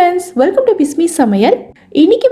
Friends, welcome to Bismi சமையல். இன்னைக்கு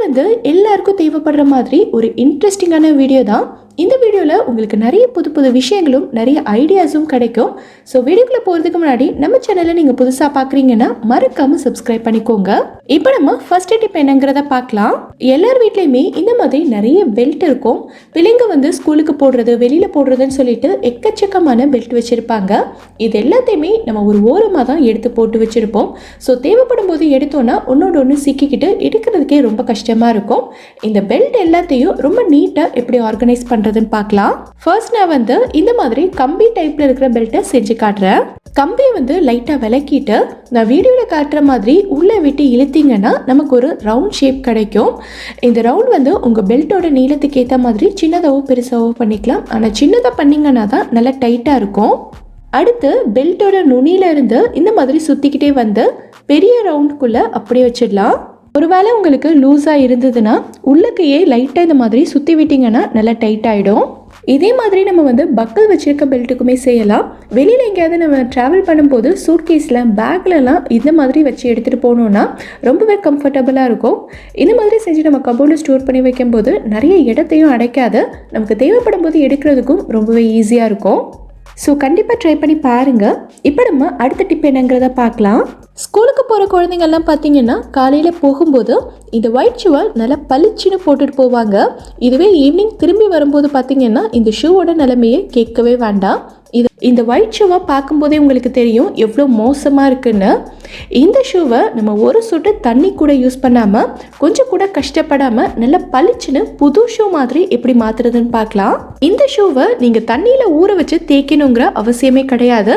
எல்லாருக்கும் தேவைப்படுற மாதிரி ஒரு இன்ட்ரெஸ்டிங்கான வீடியோ தான். இந்த வீடியோவில் உங்களுக்கு நிறைய புது புது விஷயங்களும் நிறைய ஐடியாஸும் கிடைக்கும். ஸோ வீடியோக்குள்ளே போகிறதுக்கு முன்னாடி நம்ம சேனலை நீங்கள் புதுசாக பார்க்குறீங்கன்னா மறக்காமல் சப்ஸ்கிரைப் பண்ணிக்கோங்க. இப்போ நம்ம ஃபர்ஸ்ட் டிப் என்னங்கிறத பார்க்கலாம். எல்லார் வீட்லேயுமே இந்த மாதிரி நிறைய பெல்ட் இருக்கும். பிள்ளைங்க ஸ்கூலுக்கு போடுறது வெளியில் போடுறதுன்னு சொல்லிட்டு எக்கச்சக்கமான பெல்ட் வச்சுருப்பாங்க. இது எல்லாத்தையுமே நம்ம ஒரு ஓரமாக தான் எடுத்து போட்டு வச்சுருப்போம். ஸோ தேவைப்படும் போது எடுத்தோன்னா ஒன்னோட ஒன்று சிக்கிக்கிட்டு எடுக்கிறதுக்கே ரொம்ப கஷ்டமாக இருக்கும். இந்த பெல்ட் எல்லாத்தையும் ரொம்ப நீட்டாக எப்படி ஆர்கனைஸ் பண்ணுறதுன்னு பார்க்கலாம். ஃபர்ஸ்ட் நான் இந்த மாதிரி கம்பி டைப்பில் இருக்கிற பெல்ட்டை செஞ்சு காட்டுறேன். கம்பியை லைட்டாக விளக்கிட்டு நான் வீடியோவில் காட்டுற மாதிரி உள்ளே விட்டு இழுத்தீங்கன்னா நமக்கு ஒரு ரவுண்ட் ஷேப் கிடைக்கும். இந்த ரவுண்ட் உங்கள் பெல்ட்டோட நீளத்துக்கு ஏற்ற மாதிரி சின்னதாகவோ பெருசாகவோ பண்ணிக்கலாம். ஆனால் சின்னதாக பண்ணிங்கன்னா தான் நல்லா டைட்டாக இருக்கும். அடுத்து பெல்ட்டோட நுனியில இருந்து இந்த மாதிரி சுற்றிக்கிட்டே பெரிய ரவுண்டுக்குள்ளே அப்படியே வச்சிடலாம். ஒருவேளை உங்களுக்கு லூஸாக இருந்ததுன்னா உள்ளக்கையே லைட்டாக இந்த மாதிரி சுற்றி விட்டிங்கன்னா நல்லா டைட் ஆகிடும். இதே மாதிரி நம்ம பக்கல் வச்சுருக்க பெல்ட்டுக்குமே செய்யலாம். வெளியில் எங்கேயாவது நம்ம ட்ராவல் பண்ணும்போது சூட்கேஸில் பேக்லலாம் இந்த மாதிரி வச்சு எடுத்துகிட்டு போனோன்னா ரொம்பவே கம்ஃபர்டபுளாக இருக்கும். இந்த மாதிரி செஞ்சு நம்ம கபோர்டில் ஸ்டோர் பண்ணி வைக்கும்போது நிறைய இடத்தையும் அடைக்காது, நமக்கு தேவைப்படும் போது எடுக்கிறதுக்கும் ரொம்பவே ஈஸியாக இருக்கும். ஸோ கண்டிப்பாக ட்ரை பண்ணி பாருங்கள். இப்போ நம்ம அடுத்த டிப் என்னங்கிறத பார்க்கலாம். ஸ்கூலுக்கு போகிற குழந்தைங்கள்லாம் பார்த்தீங்கன்னா காலையில் போகும்போது இந்த ஒயிட் ஷூவை நல்லா பளிச்சுன்னு போட்டுட்டு போவாங்க. இதுவே ஈவினிங் திரும்பி வரும்போது பார்த்தீங்கன்னா இந்த ஷூவோட நிலைமையை கேட்கவே வேண்டாம். இந்த ஒயிட் ஷூவை பார்க்கும்போதே உங்களுக்கு தெரியும் எவ்வளோ மோசமாக இருக்குன்னு. இந்த ஷூவை நம்ம ஒரு சொட்டு தண்ணி கூட யூஸ் பண்ணாமல் கொஞ்சம் கூட கஷ்டப்படாமல் நல்லா பளிச்சுன்னு புது ஷூ மாதிரி எப்படி மாற்றுறதுன்னு பார்க்கலாம். இந்த ஷூவை நீங்கள் தண்ணியில் ஊற வச்சு தேய்க்கணுங்கிற அவசியமே கிடையாது.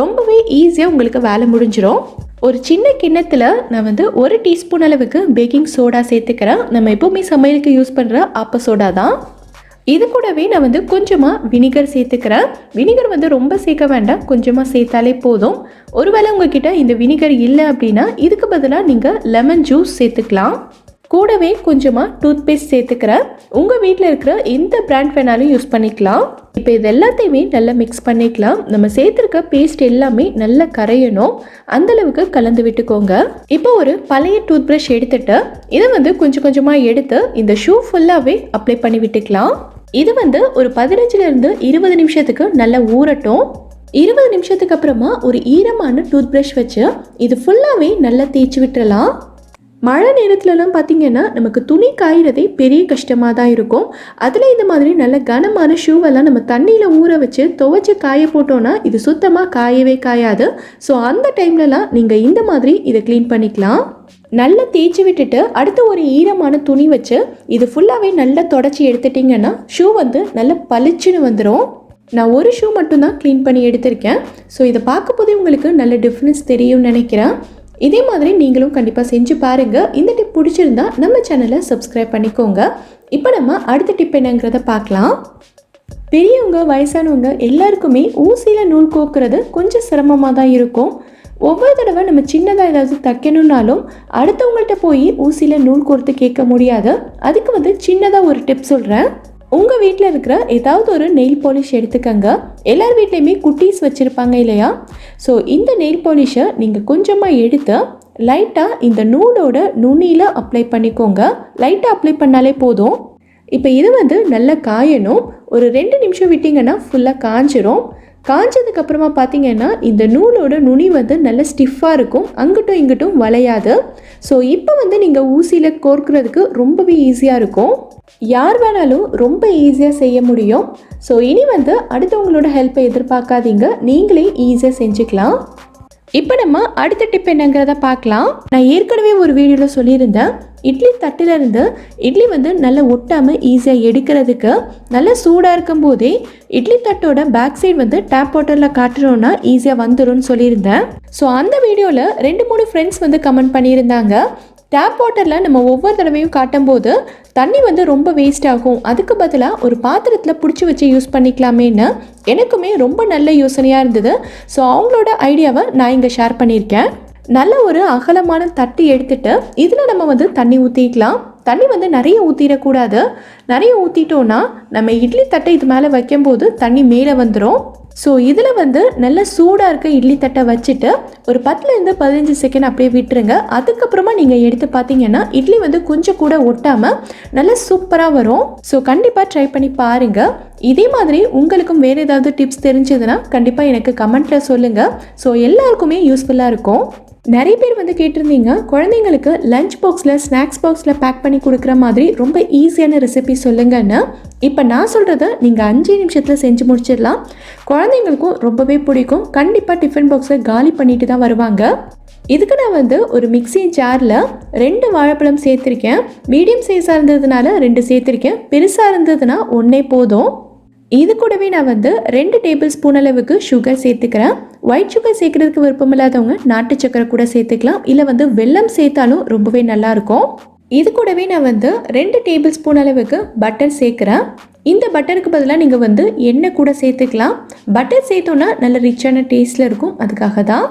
ரொம்பவே ஈஸியாக உங்களுக்கு வேலை முடிஞ்சிடும். ஒரு சின்ன கிண்ணத்தில் நான் 1 டீஸ்பூன் அளவுக்கு பேக்கிங் சோடா சேர்த்துக்கிறேன். நம்ம எப்போவுமே சமையலுக்கு யூஸ் பண்ணுற ஆப்ப சோடா தான். இது கூடவே நான் கொஞ்சமாக வினிகர் சேர்த்துக்கிறேன். வினிகர் ரொம்ப சேர்க்க வேண்டாம், கொஞ்சமாக சேர்த்தாலே போதும். ஒருவேளை உங்ககிட்ட இந்த வினிகர் இல்லை அப்படின்னா இதுக்கு பதிலாக நீங்கள் லெமன் ஜூஸ் சேர்த்துக்கலாம். கூடவே கொஞ்சமாக டூத் பேஸ்ட் சேர்த்துக்கிறேன். உங்கள் வீட்டில் இருக்கிற எந்த பிராண்ட் வேணாலும் யூஸ் பண்ணிக்கலாம். இப்போ இது எல்லாத்தையுமே நல்லா மிக்ஸ் பண்ணிக்கலாம். நம்ம சேர்த்துருக்க பேஸ்ட் எல்லாமே நல்லா கரையணும், அந்தளவுக்கு கலந்து விட்டுக்கோங்க. இப்போ ஒரு பழைய டூத் ப்ரஷ் எடுத்துட்டு இதை கொஞ்சம் கொஞ்சமாக எடுத்து இந்த ஷூ ஃபுல்லாகவே அப்ளை பண்ணி விட்டுக்கலாம். இது ஒரு 15லேருந்து 20 நிமிஷத்துக்கு நல்லா ஊறட்டும். 20 நிமிஷத்துக்கு அப்புறமா ஒரு ஈரமான டூத் ப்ரஷ் வச்சு இது ஃபுல்லாகவே நல்லா தேய்ச்சி விட்டுறலாம். மழை நேரத்துலலாம் பார்த்திங்கன்னா நமக்கு துணி காய்கிறதே பெரிய கஷ்டமாக தான் இருக்கும். அதில் இந்த மாதிரி நல்ல கனமான ஷூவெல்லாம் நம்ம தண்ணியில் ஊற வச்சு துவைச்சி காய போட்டோன்னா இது சுத்தமாக காயவே காயாது. ஸோ அந்த டைம்லலாம் நீங்கள் இந்த மாதிரி இதை க்ளீன் பண்ணிக்கலாம். நல்லா தேய்ச்சி விட்டுட்டு அடுத்து ஒரு ஈரமான துணி வச்சு இது ஃபுல்லாகவே நல்லா தொடச்சி எடுத்துட்டிங்கன்னா ஷூ நல்லா பளிச்சுன்னு வந்துடும். நான் ஒரு ஷூ மட்டும்தான் க்ளீன் பண்ணி எடுத்திருக்கேன். ஸோ இதை பார்க்கும்போதே உங்களுக்கு நல்ல டிஃப்ரென்ஸ் தெரியும்னு நினைக்கிறேன். இதே மாதிரி நீங்களும் கண்டிப்பாக செஞ்சு பாருங்கள். இந்த டிப் பிடிச்சிருந்தா நம்ம சேனலை சப்ஸ்கிரைப் பண்ணிக்கோங்க. இப்போ நம்ம அடுத்த டிப் என்னங்கிறத பார்க்கலாம். பெரியவங்க வயசானவங்க எல்லாருக்குமே ஊசியில் நூல் கோக்குறது கொஞ்சம் சிரமமாக தான் இருக்கும். ஒவ்வொரு தடவை நம்ம சின்னதாக ஏதாவது தைக்கணுன்னாலும் அடுத்தவங்கள்ட்ட போய் ஊசியில் நூல் கோர்த்து கேட்க முடியாது. அதுக்கு சின்னதாக ஒரு டிப் சொல்கிறேன். உங்கள் வீட்டில் இருக்கிற ஏதாவது ஒரு நெயில் பாலிஷ் எடுத்துக்கங்க. எல்லார் வீட்லேயுமே குட்டீஸ் வச்சுருப்பாங்க இல்லையா? ஸோ இந்த நெயில் பாலிஷை நீங்கள் கொஞ்சமாக எடுத்து லைட்டாக இந்த நூலோட நுனியில் அப்ளை பண்ணிக்கோங்க. லைட்டாக அப்ளை பண்ணாலே போதும். இப்போ இது நல்லா காயணும். ஒரு 2 நிமிஷம் விட்டிங்கன்னா ஃபுல்லாக காஞ்சிரும். காஞ்சதுக்கப்புறமா பார்த்தீங்கன்னா இந்த நூலோட நுனி நல்ல ஸ்டிஃபாக இருக்கும், அங்கிட்டும் இங்கிட்டும் வளையாது. ஸோ இப்போ நீங்கள் ஊசியில் கோர்க்கிறதுக்கு ரொம்பவே ஈஸியாக இருக்கும். யார் வேணாலும் ரொம்ப ஈஸியாக செய்ய முடியும். ஸோ இனி அடுத்தவங்களோட ஹெல்ப்பை எதிர்பார்க்காதீங்க, நீங்களே ஈஸியாக செஞ்சுக்கலாம். இப்போ நம்ம அடுத்த டிப் என்னங்கிறத பார்க்கலாம். நான் ஏற்கனவே ஒரு வீடியோவில் சொல்லியிருந்தேன், இட்லி தட்டிலிருந்து இட்லி நல்லா ஒட்டாமல் ஈஸியாக எடுக்கிறதுக்கு நல்லா சூடாக இருக்கும் போதே இட்லி தட்டோட பேக் சைடு டேப் வாட்டரில் காட்டுறோன்னா ஈஸியாக வந்துடும் சொல்லியிருந்தேன். ஸோ அந்த வீடியோவில் 2-3 ஃப்ரெண்ட்ஸ் கமெண்ட் பண்ணியிருந்தாங்க, டேப் வாட்டரில் நம்ம ஒவ்வொரு தடவையும் காட்டும்போது தண்ணி ரொம்ப வேஸ்ட் ஆகும், அதுக்கு பதிலாக ஒரு பாத்திரத்தில் பிடிச்சி வச்சு யூஸ் பண்ணிக்கலாமேன்னு. எனக்குமே ரொம்ப நல்ல யோசனையாக இருந்தது. ஸோ அவங்களோட ஐடியாவை நான் இங்கே ஷேர் பண்ணியிருக்கேன். நல்ல ஒரு அகலமான தட்டு எடுத்துட்டு இதில் நம்ம தண்ணி ஊற்றிக்கலாம். தண்ணி நிறைய ஊற்றிடக்கூடாது. நிறைய ஊற்றிட்டோன்னா நம்ம இட்லி தட்டை இது மேலே வைக்கும்போது தண்ணி மேலே வந்துடும். ஸோ இதில் வந்து நல்ல சூடாக இருக்க இட்லி தட்டை வச்சுட்டு ஒரு 10லேருந்து 15 செகண்ட் அப்படியே விட்டுருங்க. அதுக்கப்புறமா நீங்கள் எடுத்து பார்த்தீங்கன்னா இட்லி வந்து கொஞ்சம் கூட ஒட்டாமல் நல்லா சூப்பராக வரும். ஸோ கண்டிப்பாக ட்ரை பண்ணி பாருங்கள். இதே மாதிரி உங்களுக்கும் வேறு ஏதாவது டிப்ஸ் தெரிஞ்சதுன்னா கண்டிப்பாக எனக்கு கமெண்ட்டில் சொல்லுங்கள். ஸோ எல்லாருக்குமே யூஸ்ஃபுல்லாக இருக்கும். நிறைய பேர் வந்து கேட்டிருந்தீங்க, குழந்தைங்களுக்கு லஞ்ச் பாக்ஸில் ஸ்நாக்ஸ் பாக்ஸில் பேக் பண்ணி கொடுக்குற மாதிரி ரொம்ப ஈஸியான ரெசிபி சொல்லுங்கன்னு. இப்போ நான் சொல்கிறத நீங்கள் 5 நிமிஷத்தில் செஞ்சு முடிச்சிடலாம். குழந்தைங்களுக்கும் ரொம்பவே பிடிக்கும். கண்டிப்பாக டிஃபன் பாக்ஸை காலி பண்ணிட்டு தான் வருவாங்க. இதுக்கு நான் வந்து ஒரு மிக்ஸி ஜாரில் 2 வாழைப்பழம் சேர்த்துருக்கேன். மீடியம் சைஸாக இருந்ததுனால 2 சேர்த்துருக்கேன். பெருசாக இருந்ததுன்னா 1 போதும். இது கூடவே நான் வந்து 2 டேபிள் ஸ்பூன் அளவுக்கு சுகர் சேர்த்துக்கிறேன். ஒயிட் சுகர் சேர்க்குறதுக்கு விருப்பம் இல்லாதவங்க நாட்டு சக்கரை கூட சேர்த்துக்கலாம். இல்லை வந்து வெல்லம் சேர்த்தாலும் ரொம்பவே நல்லாயிருக்கும். இது கூடவே நான் வந்து 2 டேபிள் ஸ்பூன் அளவுக்கு பட்டர் சேர்க்குறேன். இந்த பட்டருக்கு பதிலாக நீங்கள் வந்து எண்ணெய் கூட சேர்த்துக்கலாம். பட்டர் சேர்த்தோன்னா நல்ல ரிச்சான டேஸ்ட்டில் இருக்கும், அதுக்காக தான்.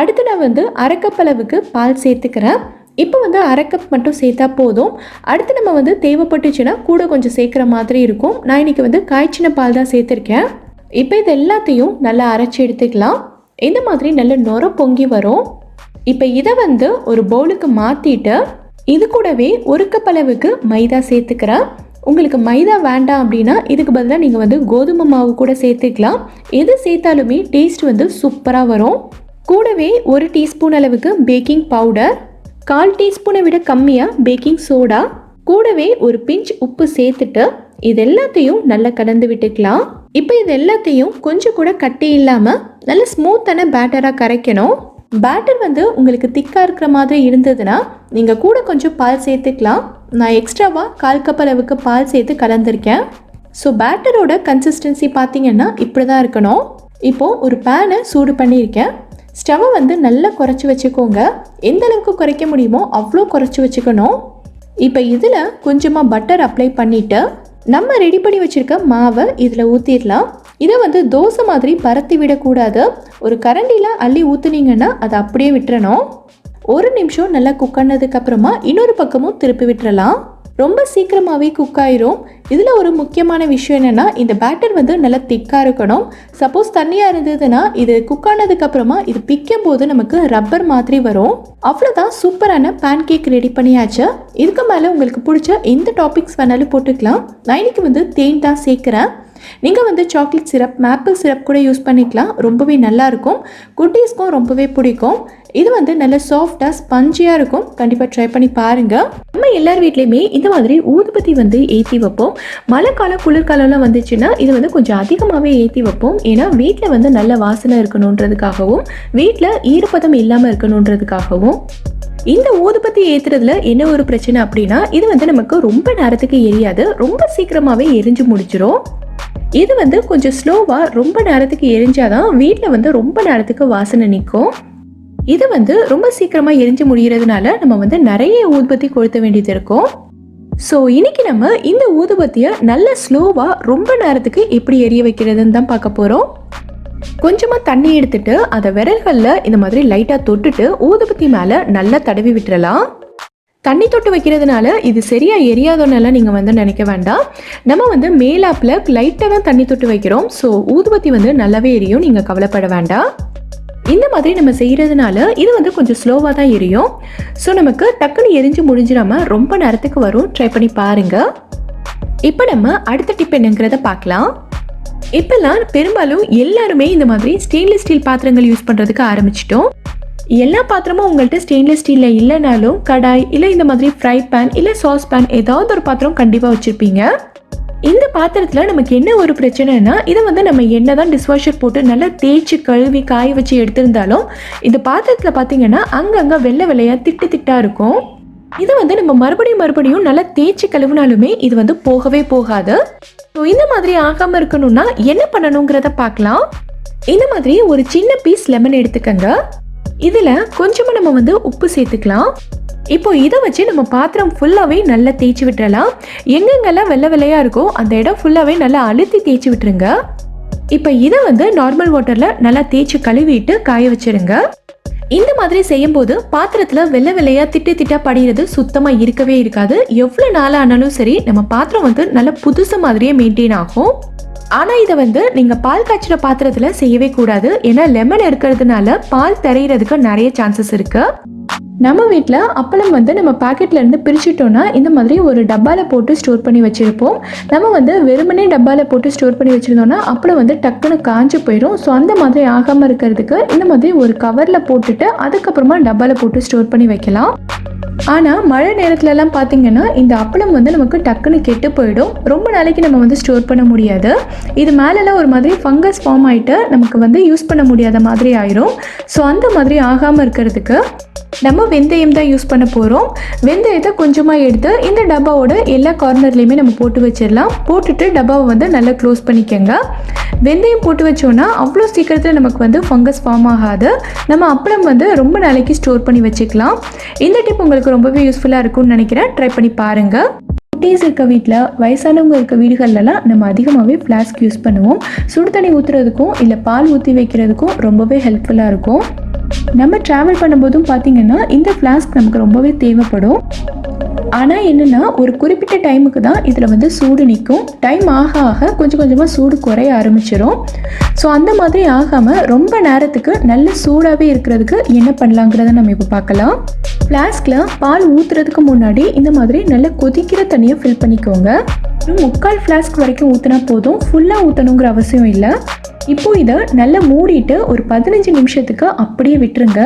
அடுத்து நான் வந்து 1/2 கப் அளவுக்கு பால் சேர்த்துக்கிறேன். இப்போ வந்து 1/2 கப் மட்டும் சேர்த்தா போதும். அடுத்து நம்ம வந்து தேவைப்பட்டுச்சுன்னா கூட கொஞ்சம் சேர்க்குற மாதிரி இருக்கும். நான் இன்றைக்கி வந்து காய்ச்சின பால் தான் சேர்த்துருக்கேன். இப்போ இது எல்லாத்தையும் நல்லா அரைச்சி எடுத்துக்கலாம். இந்த மாதிரி நல்ல நுர பொங்கி வரும். இப்போ இதை வந்து ஒரு பவுலுக்கு மாற்றிட்டு இது கூடவே 1 கப் அளவுக்கு மைதா சேர்த்துக்கிறேன். உங்களுக்கு மைதா வேண்டாம் அப்படின்னா இதுக்கு பதிலாக நீங்கள் வந்து கோதுமை மாவு கூட சேர்த்துக்கலாம். எது சேர்த்தாலுமே டேஸ்ட் வந்து சூப்பராக வரும். கூடவே 1 டீஸ்பூன் அளவுக்கு பேக்கிங் பவுடர், 1/4 டீஸ்பூனை விட கம்மியாக பேக்கிங் சோடா, கூடவே ஒரு பிஞ்ச் உப்பு சேர்த்துட்டு இது எல்லாத்தையும் நல்லா கலந்து விட்டுக்கலாம். இப்போ இது எல்லாத்தையும் கொஞ்சம் கூட கட்டி இல்லாமல் நல்ல ஸ்மூத்தான பேட்டராக கரைக்கணும். பேட்டர் வந்து உங்களுக்கு திக்காக இருக்கிற மாதிரி இருந்ததுன்னா நீங்கள் கூட கொஞ்சம் பால் சேர்த்துக்கலாம். நான் எக்ஸ்ட்ராவாக 1/4 கப் அளவுக்கு பால் சேர்த்து கலந்துருக்கேன். ஸோ பேட்டரோட கன்சிஸ்டன்சி பார்த்தீங்கன்னா இப்படி தான் இருக்கணும். இப்போது ஒரு பேனை சூடு பண்ணியிருக்கேன். ஸ்டவ்வை வந்து நல்லா குறைச்சி வச்சுக்கோங்க. எந்த அளவுக்கு குறைக்க முடியுமோ அவ்வளோ குறைச்சி வச்சுக்கணும். இப்போ இதில் கொஞ்சமாக பட்டர் அப்ளை பண்ணிவிட்டு நம்ம ரெடி பண்ணி வச்சுருக்க மாவை இதில் ஊற்றிடலாம். இதை வந்து தோசை மாதிரி பரத்தி விடக்கூடாது. ஒரு கரண்டியில் அள்ளி ஊற்றுனீங்கன்னா அதை அப்படியே விட்டுறணும். 1 நிமிஷம் நல்லா குக் ஆனதுக்கப்புறமா இன்னொரு பக்கமும் திருப்பி விட்டுறலாம். ரொம்ப சீக்கிரமாகவே குக் ஆயிரும். இதில் ஒரு முக்கியமான விஷயம் என்னென்னா இந்த பேட்டர் வந்து நல்லா திக்காக இருக்கணும். சப்போஸ் தண்ணியாக இருந்ததுன்னா இது குக் ஆனதுக்கப்புறமா இது பிக்கும் போது நமக்கு ரப்பர் மாதிரி வரும். அவ்வளோதான், சூப்பரான பேன் கேக் ரெடி பண்ணியாச்சு. இதுக்கு மேலே உங்களுக்கு பிடிச்ச எந்த டாபிக்ஸ் வேணாலும் போட்டுக்கலாம். நான் இன்னைக்கு வந்து தேன் தான் சேர்க்குறேன். நீங்கள் வந்து சாக்லேட் சிரப், மேப்பிள் சிரப் கூட யூஸ் பண்ணிக்கலாம். ரொம்பவே நல்லாயிருக்கும். குட்டீஸ்க்கும் ரொம்பவே பிடிக்கும். இது வந்து நல்ல சாஃப்டாக ஸ்பஞ்சியாக இருக்கும். கண்டிப்பாக ட்ரை பண்ணி பாருங்கள். நம்ம எல்லார் வீட்லேயுமே இந்த மாதிரி ஊதுபத்தி வந்து ஏற்றி வைப்போம். மழைக்காலம் குளிர்காலம்லாம் வந்துச்சுன்னா இது வந்து கொஞ்சம் அதிகமாகவே ஏற்றி வைப்போம். ஏன்னா வீட்டில் வந்து நல்ல வாசனை இருக்கணுன்றதுக்காகவும் வீட்டில் ஈரப்பதம் இல்லாமல் இருக்கணுன்றதுக்காகவும். இந்த ஊதுபத்தி ஏற்றுறதுல என்ன ஒரு பிரச்சனை அப்படின்னா இது வந்து நமக்கு ரொம்ப நேரத்துக்கு எரியாது. ரொம்ப சீக்கிரமாகவே எரிஞ்சு முடிச்சிடும். இது வந்து கொஞ்சம் ஸ்லோவாக ரொம்ப நேரத்துக்கு எரிஞ்சாதான் வீட்டில் வந்து ரொம்ப நேரத்துக்கு வாசனை நிற்கும். இது வந்து ரொம்ப சீக்கிரமாக எரிஞ்சு முடிகிறதுனால நம்ம வந்து நிறைய ஊதுபத்தி கொளுத்த வேண்டியது இருக்கும். ஸோ இன்னைக்கு நம்ம இந்த ஊதுபத்தியை நல்ல ஸ்லோவாக ரொம்ப நேரத்துக்கு எப்படி எரிய வைக்கிறதுன்னு தான் பார்க்க போகிறோம். கொஞ்சமாக தண்ணி எடுத்துட்டு அதை விரல்களில் இந்த மாதிரி லைட்டாக தொட்டுட்டு ஊதுபத்தி மேலே நல்லா தடவி விட்டுறலாம். தண்ணி தொட்டு வைக்கிறதுனால இது சரியாக எரியாதோன்னெல்லாம் நீங்கள் வந்து நினைக்க வேண்டாம். நம்ம வந்து மேலாப்பில் லைட்டாக தான் தண்ணி தொட்டு வைக்கிறோம். ஸோ ஊதுபத்தி வந்து நல்லாவே எரியும், நீங்கள் கவலைப்பட வேண்டாம். இந்த மாதிரி நம்ம செய்கிறதுனால இது வந்து கொஞ்சம் ஸ்லோவாக தான் எரியும். ஸோ நமக்கு டக்குன்னு எரிஞ்சு முடிஞ்சிடாம ரொம்ப நேரத்துக்கு வரும். ட்ரை பண்ணி பாருங்கள். இப்போ நம்ம அடுத்த டிப் என்னங்கிறத பார்க்கலாம். இப்போல்லாம் பெரும்பாலும் எல்லாருமே இந்த மாதிரி ஸ்டெயின்லெஸ் ஸ்டீல் பாத்திரங்கள் யூஸ் பண்ணுறதுக்கு ஆரம்பிச்சிட்டோம். எல்லா பாத்திரமும் உங்கள்கிட்ட ஸ்டெயின்லெஸ் ஸ்டீலில் இல்லைனாலும் கடாய் இல்லை இந்த மாதிரி ஃப்ரை பேன் இல்லை சாஸ் பேன் ஏதாவது ஒரு பாத்திரம் கண்டிப்பாக வச்சுருப்பீங்க. இந்த பாத்திரத்தில் நமக்கு என்ன ஒரு பிரச்சனைனா இதை வந்து நம்ம என்ன தான் டிஷ்வாஷர் போட்டு நல்லா தேய்ச்சி கழுவி காய வச்சு எடுத்திருந்தாலும் இந்த பாத்திரத்தில் பார்த்தீங்கன்னா அங்கங்கே வெள்ளை வெள்ளையாக திட்டு திட்டாக இருக்கும். இது வந்து நம்ம மறுபடியும் நல்லா தேய்ச்சி கழுவினாலுமே இது வந்து போகவே போகாது. ஸோ இந்த மாதிரி ஆகாமல் இருக்கணும்னா என்ன பண்ணணுங்கிறத பார்க்கலாம். இந்த மாதிரி ஒரு சின்ன பீஸ் லெமன் எடுத்துக்கங்க. இதில் கொஞ்சமாக நம்ம வந்து உப்பு சேர்த்துக்கலாம். இப்போ இதை வச்சு நம்ம பாத்திரம் ஃபுல்லாகவே நல்லா தேய்ச்சி விட்டுறலாம். எங்கெங்கெல்லாம் வெள்ளை வெள்ளையாக இருக்கோ அந்த இடம் ஃபுல்லாகவே நல்லா அழுத்தி தேய்ச்சி விட்டுருங்க. இப்போ இதை வந்து நார்மல் வாட்டரில் நல்லா தேய்ச்சி கழுவிட்டு காய வச்சுருங்க. இந்த மாதிரி செய்யும்போது பாத்திரத்தில் வெள்ளை வெள்ளையாக திட்டு திட்டா படிகிறது சுத்தமாக இருக்கவே இருக்காது. எவ்வளோ நாள் ஆனாலும் சரி நம்ம பாத்திரம் வந்து நல்லா புதுசு மாதிரியே மெயின்டைன் ஆகும். ஆனால் இதை வந்து நீங்கள் பால் காய்ச்சிற பாத்திரத்தில் செய்யவே கூடாது. ஏன்னா லெமன் இருக்கிறதுனால பால் தெரியறதுக்கு நிறைய சான்சஸ் இருக்குது. நம்ம வீட்டில் அப்பளம் வந்து நம்ம பாக்கெட்லேருந்து பிரிச்சுட்டோன்னா இந்த மாதிரி ஒரு டப்பாவில் போட்டு ஸ்டோர் பண்ணி வச்சுருப்போம். நம்ம வந்து வெறுமனே டப்பாவில் போட்டு ஸ்டோர் பண்ணி வச்சுருந்தோன்னா அப்பளம் வந்து டக்குன்னு காஞ்சு போயிடும். ஸோ அந்த மாதிரி ஆகாமல் இருக்கிறதுக்கு இந்த மாதிரி ஒரு கவரில் போட்டுட்டு அதுக்கப்புறமா டப்பாவில் போட்டு ஸ்டோர் பண்ணி வைக்கலாம். ஆனால் மழை நேரத்துலலாம் பார்த்திங்கன்னா இந்த அப்பளம் வந்து நமக்கு டக்குன்னு கெட்டு போயிடும். ரொம்ப நாளைக்கு நம்ம வந்து ஸ்டோர் பண்ண முடியாது. இது மேலெல்லாம் ஒரு மாதிரி ஃபங்கஸ் ஃபார்ம் ஆகிட்டு நமக்கு வந்து யூஸ் பண்ண முடியாத மாதிரி ஆயிரும். ஸோ அந்த மாதிரி ஆகாமல் இருக்கிறதுக்கு நம்ம வெந்தயம் தான் யூஸ் பண்ண போகிறோம். வெந்தயத்தை கொஞ்சமாக எடுத்து இந்த டப்பாவோட எல்லா கார்னர்லேயுமே நம்ம போட்டு வச்சிடலாம். போட்டுட்டு டப்பாவை வந்து நல்லா க்ளோஸ் பண்ணிக்கோங்க. வெந்தயம் போட்டு வச்சோன்னா அவ்வளோ சீக்கிரத்தில் நமக்கு வந்து ஃபங்கஸ் ஃபார்ம் ஆகாது. நம்ம அப்பளம் வந்து ரொம்ப நாளைக்கு ஸ்டோர் பண்ணி வச்சுக்கலாம். இந்த டிப் உங்களுக்கு ரொம்பவே யூஸ்ஃபுல்லாக இருக்கும்னு நினைக்கிறேன். ட்ரை பண்ணி பாருங்கள். குட்டீஸ் இருக்க வீட்டில், வயசானவங்க இருக்க வீடுகள்லாம் நம்ம அதிகமாகவே ஃப்ளாஸ்க் யூஸ் பண்ணுவோம். சுடு தண்ணி ஊற்றுறதுக்கும் இல்லை பால் ஊற்றி வைக்கிறதுக்கும் ரொம்பவே ஹெல்ப்ஃபுல்லாக இருக்கும். நம்ம ட்ராவல் பண்ணும்போதும் பார்த்திங்கன்னா இந்த ஃப்ளாஸ்க் நமக்கு ரொம்பவே தேவைப்படும். ஆனால் என்னென்னா ஒரு குறிப்பிட்ட டைமுக்கு தான் இதில் வந்து சூடு நிற்கும். டைம் ஆக ஆக கொஞ்சம் கொஞ்சமாக சூடு குறைய ஆரம்பிச்சிடும். ஸோ அந்த மாதிரி ஆகாமல் ரொம்ப நேரத்துக்கு நல்ல சூடாகவே இருக்கிறதுக்கு என்ன பண்ணலாங்கிறத நம்ம இப்போ பார்க்கலாம். ஃப்ளாஸ்கில் பால் ஊற்றுறதுக்கு முன்னாடி இந்த மாதிரி நல்ல கொதிக்கிற தண்ணியை ஃபில் பண்ணிக்கோங்க. ஒரு 3/4 ஃப்ளாஸ்க் வரைக்கும் ஊற்றினா போதும். ஃபுல்லாக ஊற்றணுங்கிற அவசியம் இல்லை. இப்போது இதை நல்லா மூடிட்டு ஒரு 15 நிமிஷத்துக்கு அப்படியே விட்டுருங்க.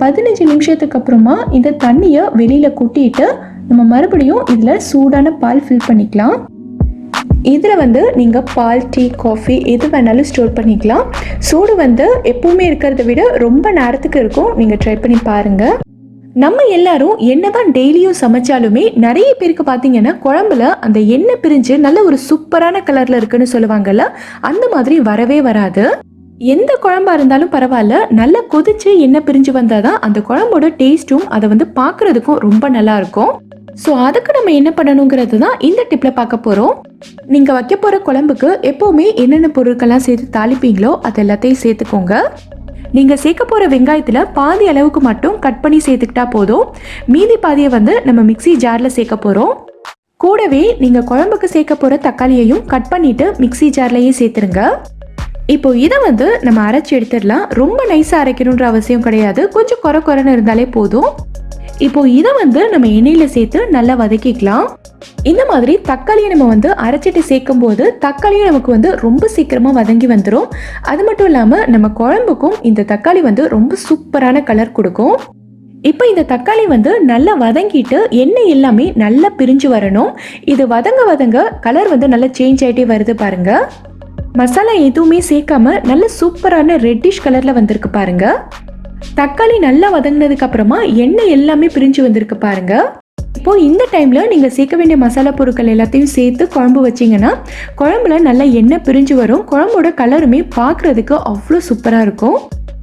15 நிமிஷத்துக்கு அப்புறமா இந்த தண்ணியை வெளியில் கூட்டிட்டு நம்ம மறுபடியும் இதில் சூடான பால் ஃபில் பண்ணிக்கலாம். இதில் வந்து நீங்கள் பால், டீ, காஃபி எது வேணாலும் ஸ்டோர் பண்ணிக்கலாம். சூடு வந்து எப்பவுமே இருக்கிறத விட ரொம்ப நேரத்துக்கு இருக்கும். நீங்கள் ட்ரை பண்ணி பாருங்கள். நம்ம எல்லாரும் என்னதான் டெய்லியும் சமைச்சாலுமே நிறைய பேருக்கு பார்த்தீங்கன்னா குழம்புல அந்த எண்ணெய் பிரிஞ்சு நல்ல ஒரு சூப்பரான கலரில் இருக்குன்னு சொல்லுவாங்கல்ல, அந்த மாதிரி வரவே வராது. எந்த குழம்பா இருந்தாலும் பரவாயில்ல, நல்லா கொதிச்சு எண்ணெய் பிரிஞ்சு வந்தால் தான் அந்த குழம்போட டேஸ்ட்டும் அதை வந்து பார்க்குறதுக்கும் ரொம்ப நல்லா இருக்கும். ஸோ அதுக்கு நம்ம என்ன பண்ணணுங்கிறது தான் இந்த டிப்பில் பார்க்க போகிறோம். நீங்கள் வைக்க போகிற குழம்புக்கு எப்போவுமே என்னென்ன பொருட்கள்லாம் சேர்த்து தாளிப்பீங்களோ அது எல்லாத்தையும் சேர்த்துக்கோங்க. நீங்கள் சேர்க்க போகிற வெங்காயத்தில் பாதி அளவுக்கு மட்டும் கட் பண்ணி சேர்த்துக்கிட்டா போதும். மீதி பாதியை வந்து நம்ம மிக்ஸி ஜாரில் சேர்க்க போகிறோம். கூடவே நீங்கள் குழம்புக்கு சேர்க்க போகிற தக்காளியையும் கட் பண்ணிவிட்டு மிக்ஸி ஜார்லையே சேர்த்துருங்க. இப்போ இதை வந்து நம்ம அரைச்சி எடுத்துடலாம். ரொம்ப நைஸாக அரைக்கணுன்ற அவசியம் கிடையாது. கொஞ்சம் குறைன்னு இருந்தாலே போதும். இப்போ இதை வந்து நம்ம எண்ணெயில் சேர்த்து நல்லா வதக்கிக்கலாம். இந்த மாதிரி தக்காளியை நம்ம வந்து அரைச்சிட்டு சேர்க்கும் போது தக்காளியும் நமக்கு வந்து ரொம்ப சீக்கிரமாக வதங்கி வந்துடும். அது மட்டும் இல்லாமல் நம்ம குழம்புக்கும் இந்த தக்காளி வந்து ரொம்ப சூப்பரான கலர் கொடுக்கும். இப்போ இந்த தக்காளி வந்து நல்லா வதங்கிட்டு எண்ணெய் எல்லாமே நல்லா பிரிஞ்சு வரணும். இது வதங்க கலர் வந்து நல்லா சேஞ்ச் ஆகிட்டே வருது பாருங்க. மசாலா எதுவுமே சேர்க்காம நல்ல சூப்பரான ரெட்டிஷ் கலர்ல வந்திருக்கு பாருங்க. தக்காளி நல்லா வதங்கினதுக்கு அப்புறமா எண்ணெய் எல்லாமே பிரிஞ்சு வந்திருக்கு பாருங்க. இப்போ இந்த டைம்ல நீங்க சேர்க்க வேண்டிய மசாலா பொருட்கள் எல்லாத்தையும் சேர்த்து குழம்பு வச்சீங்கன்னா குழம்புல நல்லா எண்ணெய் பிரிஞ்சு வரும். குழம்போட கலருமே பார்க்கறதுக்கு அவ்வளோ சூப்பரா இருக்கும்.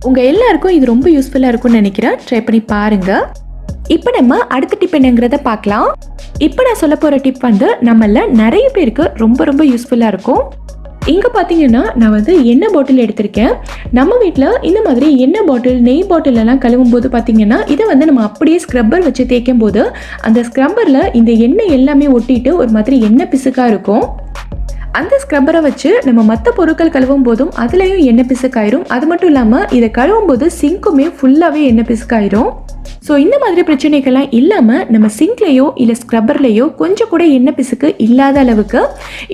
உங்க எல்லாருக்கும் இது ரொம்ப யூஸ்ஃபுல்லா இருக்கும்னு நினைக்கிறேன். ட்ரை பண்ணி பாருங்க. இப்போ நம்ம அடுத்த டிப் என்னங்கிறத பார்க்கலாம். இப்போ நான் சொல்ல போற டிப் வந்து நம்மள நிறைய பேருக்கு ரொம்ப ரொம்ப யூஸ்ஃபுல்லா இருக்கும். இங்கே பார்த்தீங்கன்னா நான் வந்து எண்ணெய் பாட்டில் எடுத்திருக்கேன். நம்ம வீட்டில் இந்த மாதிரி எண்ணெய் பாட்டில், நெய் பாட்டிலெல்லாம் கழுவும் போது பார்த்தீங்கன்னா இதை வந்து நம்ம அப்படியே ஸ்க்ரப்பர் வச்சு தேய்க்கும் போது அந்த ஸ்க்ரப்பரில் இந்த எண்ணெய் எல்லாமே ஒட்டிட்டு ஒரு மாதிரி எண்ணெய் பிசுக்காக இருக்கும். அந்த ஸ்க்ரப்பரை வச்சு நம்ம மற்ற பொருட்கள் கழுவும் போதும் அதுலேயும் எண்ணெய் பிசுக்காயிரும். அது மட்டும் இல்லாமல் இதை கழுவும் போது சிங்க்குமே ஃபுல்லாகவே எண்ணெய் பிசுக்காயிரும். ஸோ இந்த மாதிரி பிரச்சனைகள்லாம் இல்லாமல் நம்ம சிங்க்லேயோ இல்லை ஸ்க்ரப்பர்லேயோ கொஞ்சம் கூட எண்ணெய் பிசுக்கு இல்லாத அளவுக்கு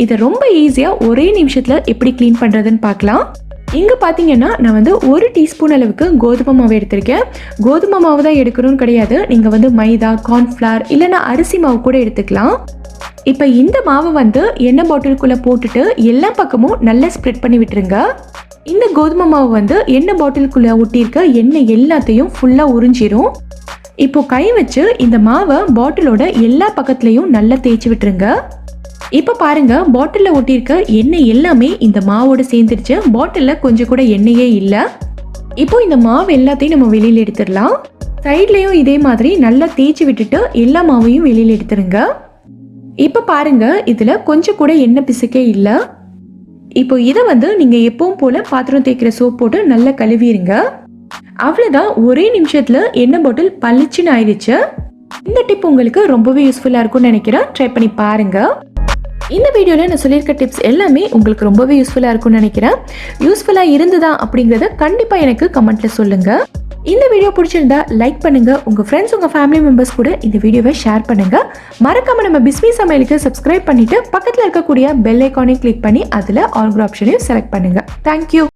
இதை ரொம்ப ஈஸியாக ஒரே நிமிஷத்தில் எப்படி க்ளீன் பண்ணுறதுன்னு பார்க்கலாம். இங்கே பார்த்தீங்கன்னா நான் வந்து 1 டீஸ்பூன் அளவுக்கு கோதுமை மாவு எடுத்திருக்கேன். கோதுமை மாவு தான் எடுக்கணும்னு கிடையாது. நீங்கள் வந்து மைதா, கார்ன்ஃப்ளவர் இல்லைன்னா அரிசி மாவு கூட எடுத்துக்கலாம். இப்போ இந்த மாவை வந்து எண்ணெய் பாட்டிலுக்குள்ளே போட்டுட்டு எல்லா பக்கமும் நல்லா ஸ்ப்ரெட் பண்ணி விட்டுருங்க. இந்த கோதுமை மாவு வந்து எண்ணெய் பாட்டிலுக்குள்ளே ஒட்டியிருக்க எண்ணெய் எல்லாத்தையும் ஃபுல்லாக உறிஞ்சிரும். இப்போ கை வச்சு இந்த மாவை பாட்டிலோட எல்லா பக்கத்துலையும் நல்லா தேய்ச்சி விட்டுருங்க. இப்போ பாருங்க, பாட்டிலில் ஒட்டியிருக்க எண்ணெய் எல்லாமே இந்த மாவோடு சேர்ந்துருச்சு. பாட்டிலில் கொஞ்சம் கூட எண்ணெயே இல்லை. இப்போ இந்த மாவு எல்லாத்தையும் நம்ம வெளியில் எடுத்துடலாம். சைட்லேயும் இதே மாதிரி நல்லா தேய்ச்சி விட்டுட்டு எல்லா மாவையும் வெளியில் எடுத்துருங்க. இப்போ பாருங்க, இதில் கொஞ்சம் கூட எண்ணெய் பிசுக்கே இல்லை. இப்போ இதை வந்து நீங்கள் எப்பவும் போல் பாத்திரம் தேய்க்கிற சோப் போட்டு நல்லா கழுவிடுங்க. அவ்வளோதான், ஒரே நிமிஷத்தில் எண்ணெய் பாட்டில் பளிச்சுன்னு ஆயிடுச்சு. இந்த டிப் உங்களுக்கு ரொம்பவே யூஸ்ஃபுல்லாக இருக்கும்னு நினைக்கிறேன். ட்ரை பண்ணி பாருங்க. இந்த வீடியோவில் நான் சொல்லியிருக்க டிப்ஸ் எல்லாமே உங்களுக்கு ரொம்பவே யூஸ்ஃபுல்லாக இருக்கும்னு நினைக்கிறேன். யூஸ்ஃபுல்லாக இருந்ததா அப்படிங்கிறத கண்டிப்பாக எனக்கு கமெண்ட்டில் சொல்லுங்கள். இந்த வீடியோ பிடிச்சிருந்தா லைக் பண்ணுங்கள். உங்கள் ஃப்ரெண்ட்ஸ், உங்கள் ஃபேமிலி மெம்பர்ஸ் கூட இந்த வீடியோவை ஷேர் பண்ணுங்கள். மறக்காமல் நம்ம பிஸ்மி சமையலுக்கு சப்ஸ்கிரைப் பண்ணிவிட்டு பக்கத்தில் இருக்கக்கூடிய பெல் ஐக்கானையும் கிளிக் பண்ணி அதில் ஆல் ஆப்ஷனையும் செலக்ட் பண்ணுங்கள். தேங்க்யூ.